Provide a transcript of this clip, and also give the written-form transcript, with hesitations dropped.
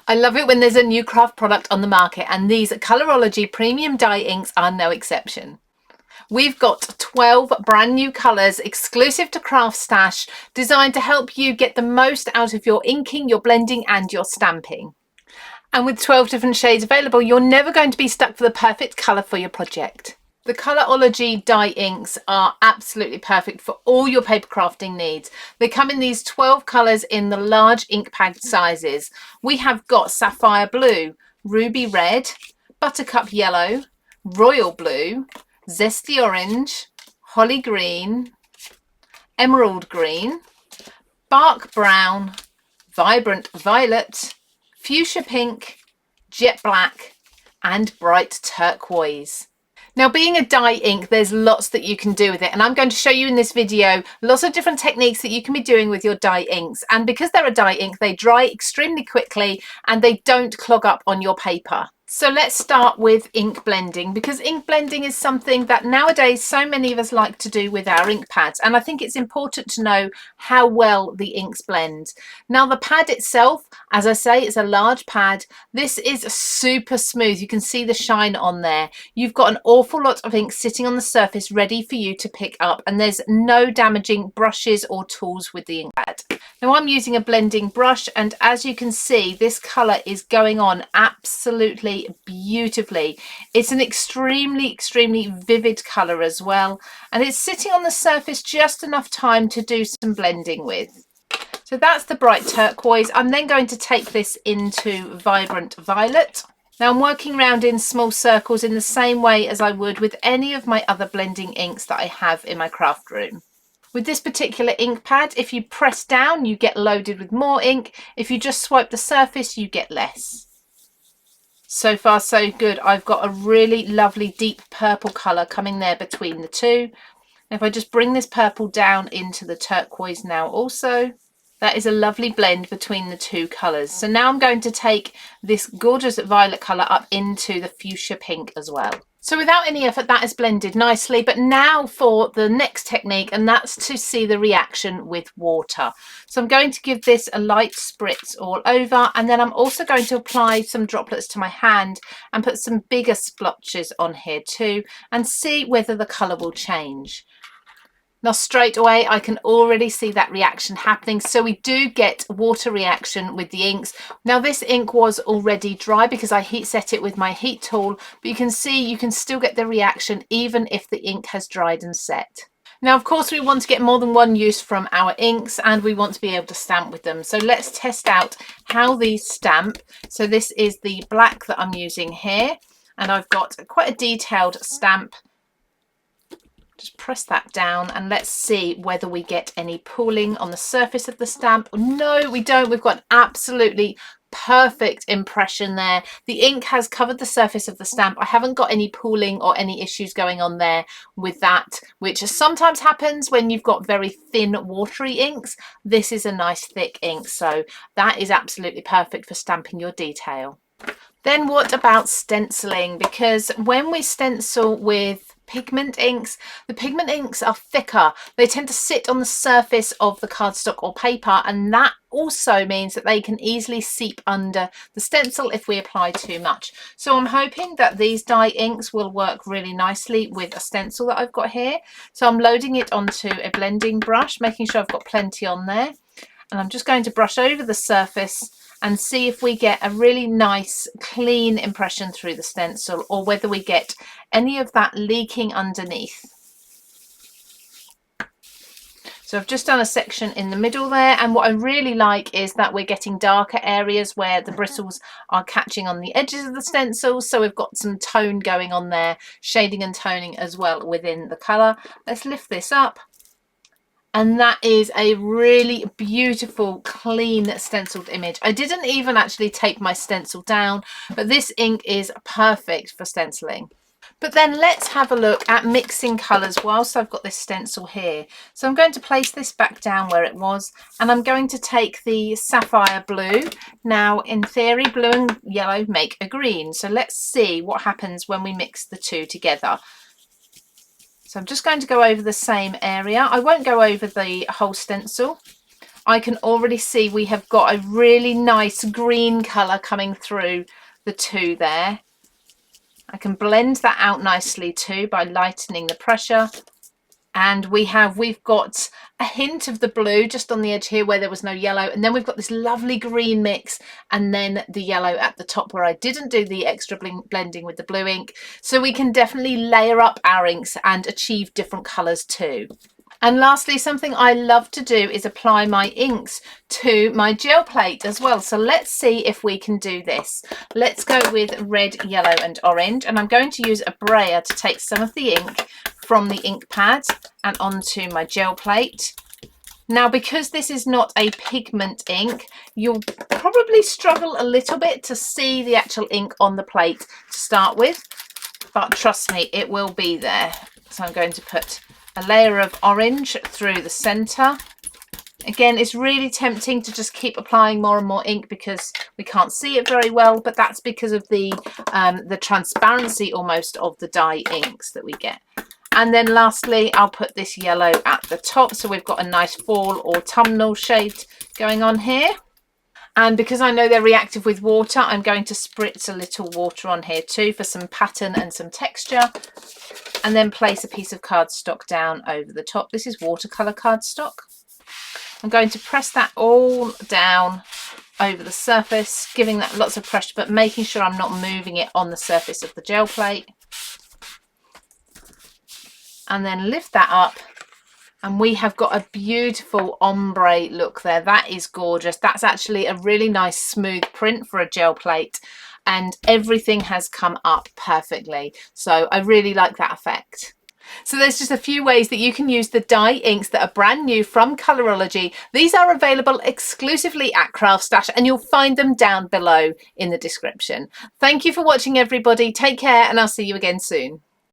I love it when there's a new craft product on the market, and these Colorology premium dye inks are no exception. We've got 12 brand new colours exclusive to CraftStash, designed to help you get the most out of your inking, your blending and your stamping. And with 12 different shades available, you're never going to be stuck for the perfect colour for your project. The Colorology Dye Inks are absolutely perfect for all your paper crafting needs. They come in these 12 colours in the large ink pad sizes. We have got Sapphire Blue, Ruby Red, Buttercup Yellow, Royal Blue, Zesty Orange, Holly Green, Emerald Green, Bark Brown, Vibrant Violet, Fuchsia Pink, Jet Black and Bright Turquoise. Now, being a dye ink, there's lots that you can do with it, and I'm going to show you in this video lots of different techniques that you can be doing with your dye inks. And because they're a dye ink, they dry extremely quickly and they don't clog up on your paper. So let's start with ink blending, because ink blending is something that nowadays so many of us like to do with our ink pads, and I think it's important to know how well the inks blend. Now, the pad itself, as I say, is a large pad. This is super smooth. You can see the shine on there. You've got an awful lot of ink sitting on the surface ready for you to pick up, and there's no damaging brushes or tools with the ink pad. Now, I'm using a blending brush, and as you can see, this colour is going on absolutely beautifully. It's an extremely vivid colour as well, and it's sitting on the surface just enough time to do some blending with. So that's the Bright Turquoise. I'm then going to take this into Vibrant Violet. Now, I'm working around in small circles in the same way as I would with any of my other blending inks that I have in my craft room. With this particular ink pad, if you press down, you get loaded with more ink. If you just swipe the surface, you get less. So far, so good. I've got a really lovely deep purple colour coming there between the two. And if I just bring this purple down into the turquoise now also, that is a lovely blend between the two colours. So now I'm going to take this gorgeous violet colour up into the fuchsia pink as well. So without any effort, that is blended nicely. But now for the next technique, and that's to see the reaction with water. So I'm going to give this a light spritz all over, and then I'm also going to apply some droplets to my hand and put some bigger splotches on here too, and see whether the colour will change. Now, straight away, I can already see that reaction happening. So we do get water reaction with the inks. Now, this ink was already dry because I heat set it with my heat tool, but you can see you can still get the reaction even if the ink has dried and set. Now, of course, we want to get more than one use from our inks, and we want to be able to stamp with them. So let's test out how these stamp. So this is the black that I'm using here, and I've got quite a detailed stamp. Just press that down and let's see whether we get any pooling on the surface of the stamp. No, we don't. We've got an absolutely perfect impression there. The ink has covered the surface of the stamp. I haven't got any pooling or any issues going on there with that, which sometimes happens when you've got very thin watery inks. This is a nice thick ink, so that is absolutely perfect for stamping your detail. Then what about stenciling? Because when we stencil with pigment inks, the pigment inks are thicker. They tend to sit on the surface of the cardstock or paper, and that also means that they can easily seep under the stencil if we apply too much. So I'm hoping that these dye inks will work really nicely with a stencil that I've got here. So I'm loading it onto a blending brush, making sure I've got plenty on there, and I'm just going to brush over the surface and see if we get a really nice clean impression through the stencil, or whether we get any of that leaking underneath. So I've just done a section in the middle there, and what I really like is that we're getting darker areas where the bristles are catching on the edges of the stencil, so we've got some tone going on there, shading and toning as well within the colour. Let's lift this up. And that is a really beautiful, clean stenciled image. I didn't even actually tape my stencil down, but this ink is perfect for stenciling. But then let's have a look at mixing colours whilst I've got this stencil here. So I'm going to place this back down where it was, and I'm going to take the Sapphire Blue. Now, in theory, blue and yellow make a green. So let's see what happens when we mix the two together. So I'm just going to go over the same area. I won't go over the whole stencil. I can already see we have got a really nice green colour coming through the two there. I can blend that out nicely too by lightening the pressure. And we've got a hint of the blue just on the edge here where there was no yellow, and then we've got this lovely green mix, and then the yellow at the top where I didn't do the extra blending with the blue ink. So we can definitely layer up our inks and achieve different colours too. And lastly, something I love to do is apply my inks to my gel plate as well. So let's see if we can do this. Let's go with red, yellow and orange. And I'm going to use a brayer to take some of the ink from the ink pad and onto my gel plate. Now, because this is not a pigment ink, you'll probably struggle a little bit to see the actual ink on the plate to start with, but trust me, it will be there. So I'm going to put a layer of orange through the center. Again, it's really tempting to just keep applying more and more ink because we can't see it very well, but that's because of the transparency almost of the dye inks that we get. And then lastly, I'll put this yellow at the top, so we've got a nice fall autumnal shade going on here. And because I know they're reactive with water, I'm going to spritz a little water on here too for some pattern and some texture. And then place a piece of cardstock down over the top. This is watercolour cardstock. I'm going to press that all down over the surface, giving that lots of pressure, but making sure I'm not moving it on the surface of the gel plate. And then lift that up. And we have got a beautiful ombre look there. That is gorgeous. That's actually a really nice smooth print for a gel plate. And everything has come up perfectly. So I really like that effect. So there's just a few ways that you can use the dye inks that are brand new from Colorology. These are available exclusively at CraftStash, and you'll find them down below in the description. Thank you for watching, everybody. Take care, and I'll see you again soon.